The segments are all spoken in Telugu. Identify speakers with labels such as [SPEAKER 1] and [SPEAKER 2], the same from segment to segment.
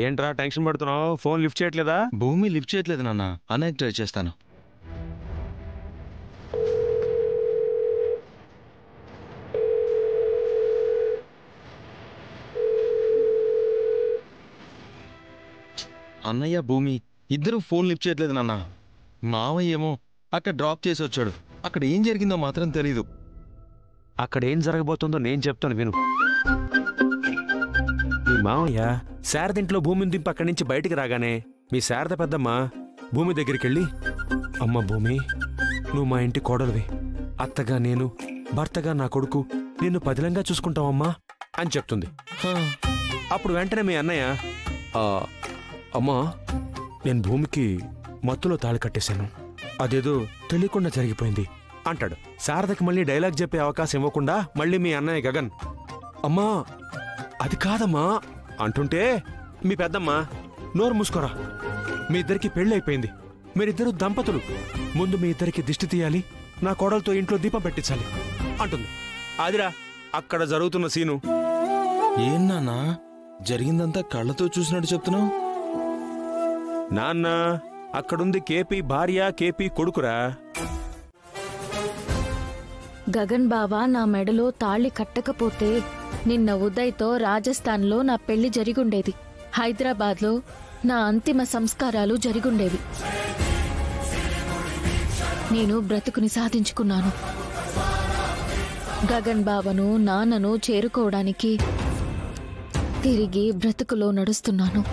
[SPEAKER 1] ఏంట్రా టెన్షన్ పడుతున్నావు? ఫోన్ లిఫ్ట్ చేయట్లేదా?
[SPEAKER 2] భూమి లిఫ్ట్ చేయట్లేదు నాన్న. అన్నయ్యకి ట్రై చేస్తాను. అన్నయ్య భూమి ఇద్దరు ఫోన్ లిఫ్ట్ చేయట్లేదు నాన్న. మావయ్య ఏమో అక్కడ డ్రాప్ చేసి వచ్చాడు. అక్కడ ఏం జరిగిందో మాత్రం తెలీదు.
[SPEAKER 1] అక్కడ ఏం జరగబోతుందో నేను చెప్తాను విను. మీ మావయ్య శారదింట్లో భూమిని దింపి అక్కడి నుంచి బయటికి రాగానే మీ శారద పెద్దమ్మ భూమి దగ్గరికి వెళ్ళి, అమ్మ భూమి, నువ్వు మా ఇంటి కోడలివి, అత్తగా నేను, భర్తగా నా కొడుకు నిన్ను పదిలంగా చూసుకుంటావమ్మా అని చెప్తుంది. అప్పుడు వెంటనే మీ అన్నయ్య, అమ్మా నేను భూమికి మత్తులో తాళి కట్టేశాను, అదేదో తెలియకుండా జరిగిపోయింది అంటాడు. శారదకి మళ్ళీ డైలాగ్ చెప్పే అవకాశం ఇవ్వకుండా మళ్ళీ మీ అన్నయ్య గగన్, అమ్మా అది కాదమ్మా అంటుంటే మీ పెద్దమ్మ, నోరు మూసుకోరా, మీ ఇద్దరికి పెళ్ళి అయిపోయింది, మీరిద్దరు దంపతులు, ముందు మీ ఇద్దరికి దిష్టి తీయాలి, నా కోడలతో ఇంట్లో దీపం పెట్టించాలి అంటుంది. అదిరా అక్కడ జరుగుతున్న సీను.
[SPEAKER 2] ఏం నాన్నా జరిగిందంతా కళ్ళతో చూసినట్టు చెప్తున్నావు?
[SPEAKER 1] నాన్న అక్కడుంది కేపీ భార్య, కేపీ కొడుకురా.
[SPEAKER 3] గగన్ బావా నా మెడలో తాళి కట్టకపోతే నిన్న ఉదయ్తో రాజస్థాన్లో నా పెళ్లి జరిగుండేది, హైదరాబాద్లో నా అంతిమ సంస్కారాలు జరిగుండేవి. నేను బ్రతుకుని సాధించుకున్నాను. గగన్ బావను నాన్నను చేరుకోవడానికి తిరిగి బ్రతుకులో నడుస్తున్నాను.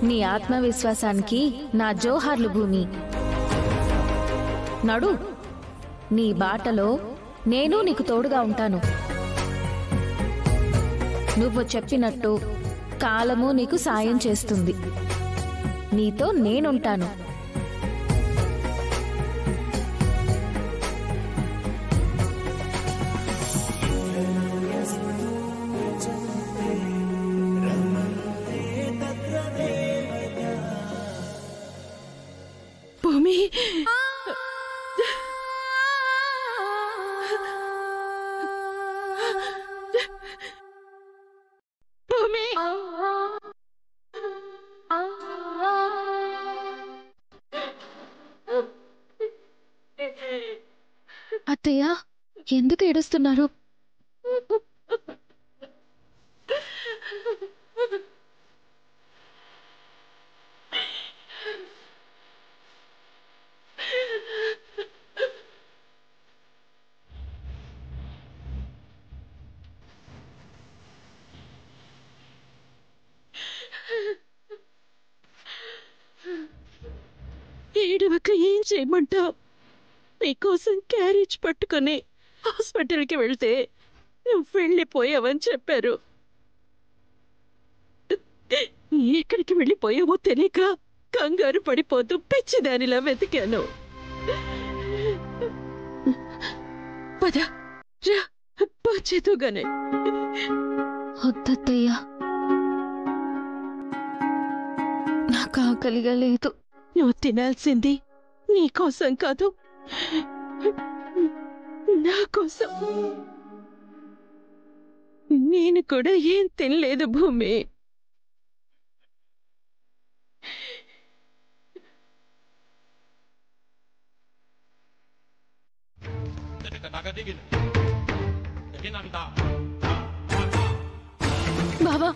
[SPEAKER 3] నీ ఆత్మవిశ్వాసానికి నా జోహార్లు భూమి. నడు, నీ బాటలో నేను నీకు తోడుగా ఉంటాను. నువ్వు చెప్పినట్టు కాలము నీకు సాయం చేస్తుంది. నీతో నేనుంటాను.
[SPEAKER 4] భూమి,
[SPEAKER 3] అత్తయ్య ఎందుకు ఏడుస్తున్నారు?
[SPEAKER 4] ఏడవక ఏం చేయమంటావు? నీకోసం క్యారేజ్ పట్టుకుని హాస్పిటల్కి వెళ్తే నువ్వు వెళ్ళిపోయావని చెప్పారు. ఎక్కడికి వెళ్ళిపోయావో తెలియక కంగారు పడిపోతూ పిచ్చిదానిలా వెతికాను. పద రా, చేతుగానే.
[SPEAKER 3] వద్దత్తయ్య, నాకు ఆకలిగా లేదు.
[SPEAKER 4] నువ్వు తినాల్సింది నీకోసం కాదు, నా కోసం. నేను కూడా ఏం తినలేదు భూమి.
[SPEAKER 3] బావా,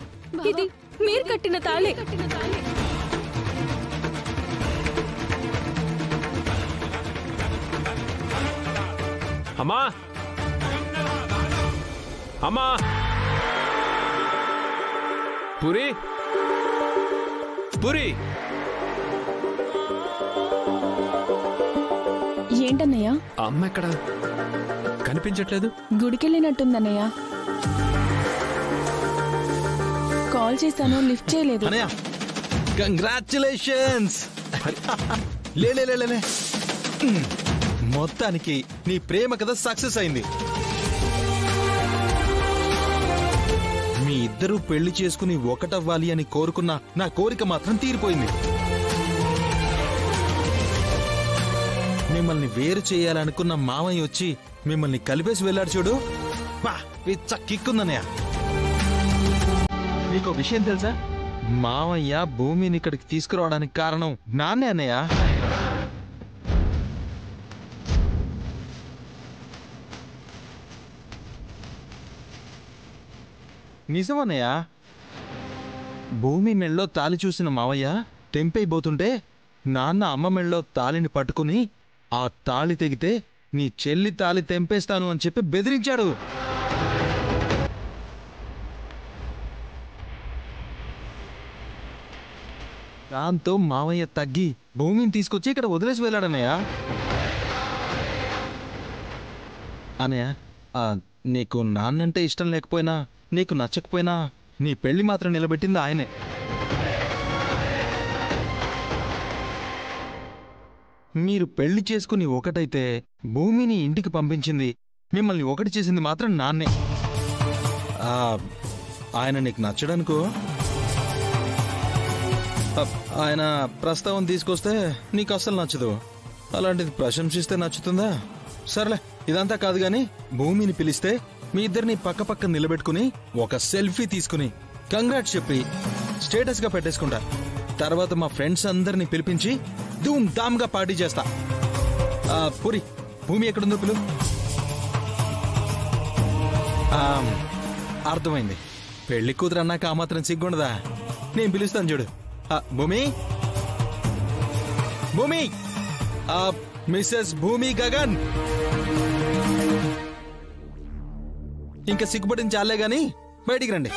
[SPEAKER 3] ఇది మీరు కట్టిన తాళే.
[SPEAKER 1] అమ్మా, అమ్మా, పూరి, పూరి.
[SPEAKER 5] ఏంటన్నయ్య?
[SPEAKER 1] అమ్మ ఎక్కడ కనిపించట్లేదు?
[SPEAKER 5] గుడికెళ్ళినట్టుందన్నయ్య. కాల్ చేశాను, లిఫ్ట్ చేయలేదు.
[SPEAKER 2] అన్నయ్య కంగ్రాచులేషన్స్. లే మొత్తానికి నీ ప్రేమ కథ సక్సెస్ అయింది. మీ ఇద్దరూ పెళ్లి చేసుకుని ఒకటవ్వాలి అని కోరుకున్న నా కోరిక మాత్రం తీరిపోయింది. మిమ్మల్ని వేరు చేయాలనుకున్న మామయ్య వచ్చి మిమ్మల్ని కలిపేసి వెళ్ళాడు చూడు. బా, పిచ్చ కిక్కుందన్నయ్య. నీకో విషయం తెలుసా? మావయ్య భూమిని ఇక్కడికి తీసుకురావడానికి కారణం నాన్నే అన్నయ్య. నిజమన్నయ్య. భూమి మెళ్ళో తాలి చూసిన మావయ్య తెంపైపోతుంటే నాన్న అమ్మ మెళ్ళో తాలిని పట్టుకుని ఆ తాళి తెగితే నీ చెల్లి తాలి తెంపేస్తాను అని చెప్పి బెదిరించాడు. దాంతో మావయ్య తగ్గి భూమిని తీసుకొచ్చి ఇక్కడ వదిలేసి వెళ్ళాడన్నయ్య. అన్నయ్య, నీకు నాన్నంటే ఇష్టం లేకపోయినా, నీకు నచ్చకపోయినా నీ పెళ్లి మాత్రం నిలబెట్టింది ఆయనే. మీరు పెళ్లి చేసుకుని ఒకటైతే భూమిని ఇంటికి పంపించింది, మిమ్మల్ని ఒకటి చేసింది మాత్రం నాన్నే. ఆయన నీకు నచ్చడానికో, ఆయన ప్రస్తావన తీసుకొస్తే నీకు అస్సలు నచ్చదు. అలాంటిది ప్రశంసిస్తే నచ్చుతుందా? సర్లే, ఇదంతా కాదు గాని భూమిని పిలిస్తే మీ ఇద్దరిని పక్క పక్క నిలబెట్టుకుని ఒక సెల్ఫీ తీసుకుని కంగ్రాట్స్ చెప్పి స్టేటస్ గా పెట్టేసుకుంటా. తర్వాత మా ఫ్రెండ్స్ అందరినీ పిలిపించి ధూమ్ ధామ్ గా పార్టీ చేస్తా. పూరి, భూమి ఎక్కడుందో పిలు. అర్థమైంది. పెళ్లి కూతురు అన్నాక ఆ మాత్రం సిగ్గుండదా? నేను పిలుస్తాను చూడు. భూమి, భూమి, మిస్సెస్ భూమి గగన్. ఇంకా సిగ్గుపడిన చాలే గాని బయటికి రండి.